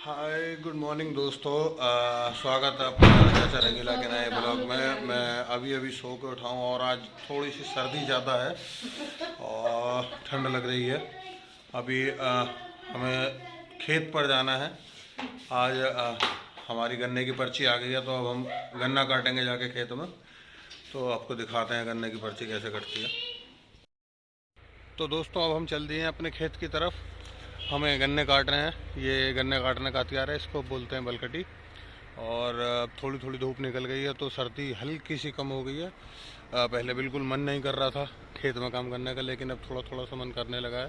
Hi good morning दोस्तों। स्वागत है आपका जैसा रंगीला के नए ब्लॉग में। मैं अभी अभी सो के उठा हूँ और आज थोड़ी सी सर्दी ज़्यादा है और ठंड लग रही है। अभी हमें खेत पर जाना है। आज हमारी गन्ने की पर्ची आ गई है, तो अब हम गन्ना काटेंगे जाके खेत में। तो आपको दिखाते हैं गन्ने की पर्ची कैसे कटती है। तो दोस्तों अब हम चल दिए हैं अपने खेत की तरफ। हमें गन्ने काट रहे हैं। ये गन्ने काटने का हथियार है, इसको बोलते हैं बलकटी। और थोड़ी थोड़ी धूप निकल गई है तो सर्दी हल्की सी कम हो गई है। पहले बिल्कुल मन नहीं कर रहा था खेत में काम करने का, लेकिन अब थोड़ा थोड़ा सा मन करने लगा है।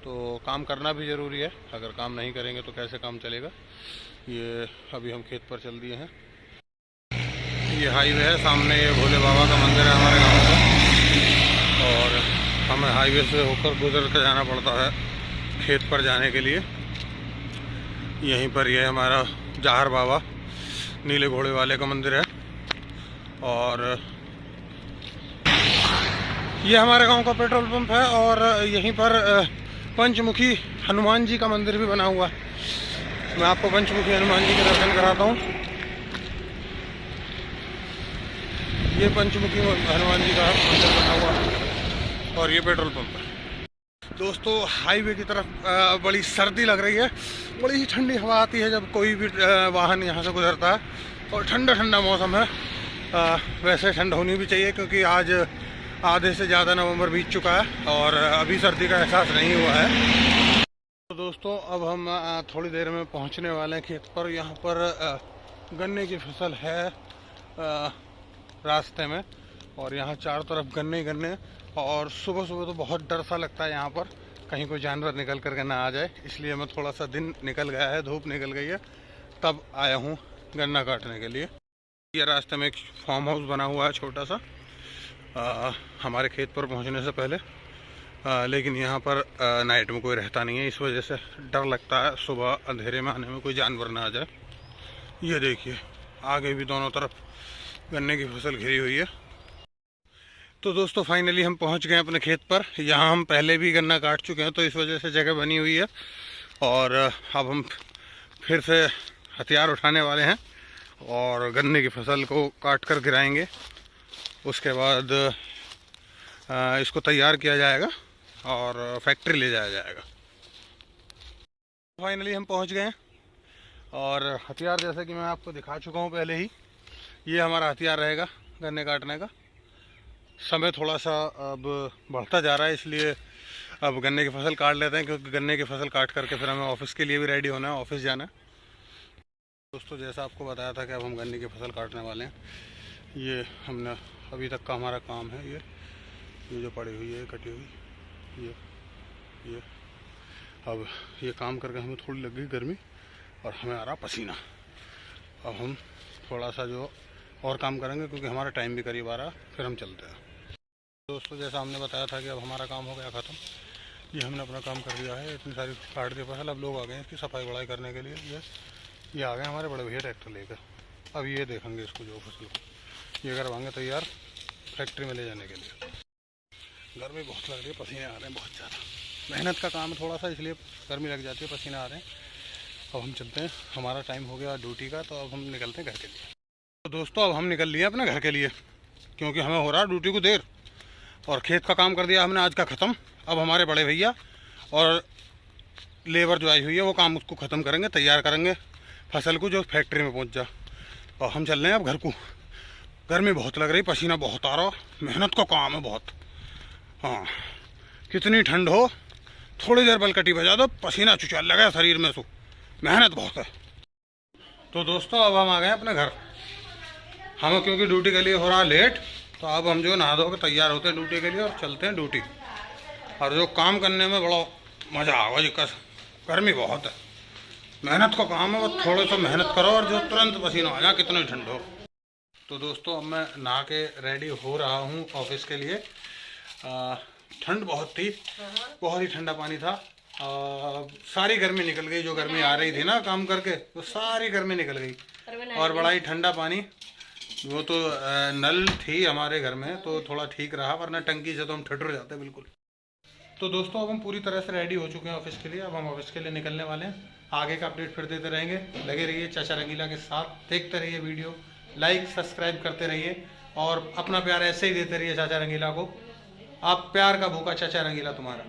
तो काम करना भी ज़रूरी है, अगर काम नहीं करेंगे तो कैसे काम चलेगा। ये अभी हम खेत पर चल दिए हैं। ये हाईवे है, सामने ये भोले बाबा का मंदिर है हमारे गाँव का, और हमें हाईवे से होकर गुजर कर जाना पड़ता है खेत पर जाने के लिए। यहीं पर ये हमारा जाहर बाबा नीले घोड़े वाले का मंदिर है, और ये हमारे गांव का पेट्रोल पंप है। और यहीं पर पंचमुखी हनुमान जी का मंदिर भी बना हुआ है। मैं आपको पंचमुखी हनुमान जी के दर्शन कराता हूँ। ये पंचमुखी हनुमान जी का मंदिर बना हुआ है और ये पेट्रोल पंप है। दोस्तों हाईवे की तरफ बड़ी सर्दी लग रही है। बड़ी ही ठंडी हवा आती है जब कोई भी वाहन यहाँ से गुजरता है, और ठंडा ठंडा मौसम है। वैसे ठंड होनी भी चाहिए, क्योंकि आज आधे से ज़्यादा नवंबर बीत चुका है और अभी सर्दी का एहसास नहीं हुआ है। तो दोस्तों अब हम थोड़ी देर में पहुँचने वाले हैं खेत पर। यहाँ पर गन्ने की फसल है रास्ते में, और यहाँ चारों तरफ गन्ने ही गन्ने। और सुबह सुबह तो बहुत डर सा लगता है यहाँ पर, कहीं कोई जानवर निकल करके ना आ जाए। इसलिए मैं थोड़ा सा दिन निकल गया है, धूप निकल गई है, तब आया हूँ गन्ना काटने के लिए। ये रास्ते में एक फार्म हाउस बना हुआ है छोटा सा हमारे खेत पर पहुँचने से पहले। लेकिन यहाँ पर नाइट में कोई रहता नहीं है, इस वजह से डर लगता है सुबह अंधेरे में आने में कोई जानवर ना आ जाए। ये देखिए आगे भी दोनों तरफ गन्ने की फसल घिरी हुई है। तो दोस्तों फाइनली हम पहुंच गए अपने खेत पर। यहाँ हम पहले भी गन्ना काट चुके हैं, तो इस वजह से जगह बनी हुई है। और अब हम फिर से हथियार उठाने वाले हैं और गन्ने की फसल को काट कर गिराएंगे। उसके बाद इसको तैयार किया जाएगा और फैक्ट्री ले जाया जाएगा। फाइनली हम पहुंच गए हैं, और हथियार जैसा कि मैं आपको दिखा चुका हूं पहले ही, ये हमारा हथियार रहेगा गन्ने काटने का। समय थोड़ा सा अब बढ़ता जा रहा है, इसलिए अब गन्ने की फसल काट लेते हैं, क्योंकि गन्ने की फसल काट करके फिर हमें ऑफिस के लिए भी रेडी होना है, ऑफिस जाना है। दोस्तों जैसा आपको बताया था कि अब हम गन्ने की फसल काटने वाले हैं। ये हमने अभी तक का हमारा काम है। ये जो पड़ी हुई है कटी हुई, ये अब ये काम करके हमें थोड़ी लग गई गर्मी और हमें आ रहा पसीना। अब हम थोड़ा सा जो और काम करेंगे, क्योंकि हमारा टाइम भी करीब आ रहा, फिर हम चलते हैं। दोस्तों जैसा हमने बताया था कि अब हमारा काम हो गया ख़त्म। ये हमने अपना काम कर दिया है, इतनी सारी काट दी फसल। अब लोग आ गए हैं इसकी सफाई बढ़ाई करने के लिए। ये आ गए हमारे बड़े भैया ट्रैक्टर लेकर। अब ये देखेंगे इसको, जो फसल को ये करवाएंगे तैयार फैक्ट्री में ले जाने के लिए। गर्मी बहुत लग रही है, पसीने आ रहे हैं बहुत ज़्यादा। मेहनत का काम है थोड़ा सा, इसलिए गर्मी लग जाती है, पसीने आ रहे हैं। अब हम चलते हैं, हमारा टाइम हो गया ड्यूटी का, तो अब हम निकलते हैं घर के लिए। तो दोस्तों अब हम निकल लिए अपने घर के लिए, क्योंकि हमें हो रहा है ड्यूटी को देर, और खेत का काम कर दिया हमने आज का ख़त्म। अब हमारे बड़े भैया और लेबर जो आई हुई है वो काम उसको ख़त्म करेंगे, तैयार करेंगे फसल को, जो फैक्ट्री में पहुंच जा। और हम चल रहे हैं अब घर को। गर्मी बहुत लग रही, पसीना बहुत आ रहा, मेहनत का काम है बहुत। हाँ कितनी ठंड हो, थोड़ी देर बलकटी बजा दो, पसीना चुचल लगा शरीर में, सो मेहनत बहुत है। तो दोस्तों अब हम आ गए अपने घर। हमें क्योंकि ड्यूटी के लिए हो रहा लेट, तो अब हम जो नहा धो के तैयार होते हैं ड्यूटी के लिए और चलते हैं ड्यूटी। और जो काम करने में बड़ा मज़ा आवा जी, गर्मी बहुत है, मेहनत का काम है। बस थोड़े सा मेहनत करो और जो तुरंत पसीना आ जाए, कितना ठंड हो। तो दोस्तों अब मैं नहा के रेडी हो रहा हूँ ऑफिस के लिए। ठंड बहुत थी, बहुत ही ठंडा पानी था। सारी गर्मी निकल गई, जो गर्मी आ रही थी ना काम करके, वो सारी गर्मी निकल गई। और बड़ा ही ठंडा पानी, वो तो नल थी हमारे घर में, तो थोड़ा ठीक रहा, वरना टंकी से तो हम ठिठुर जाते बिल्कुल। तो दोस्तों अब हम पूरी तरह से रेडी हो चुके हैं ऑफिस के लिए। अब हम ऑफिस के लिए निकलने वाले हैं। आगे का अपडेट फिर देते रहेंगे। लगे रहिए चाचा रंगीला के साथ, देखते रहिए वीडियो, लाइक सब्सक्राइब करते रहिए और अपना प्यार ऐसे ही देते रहिए चाचा रंगीला को। आप प्यार का भूखा चाचा रंगीला तुम्हारा।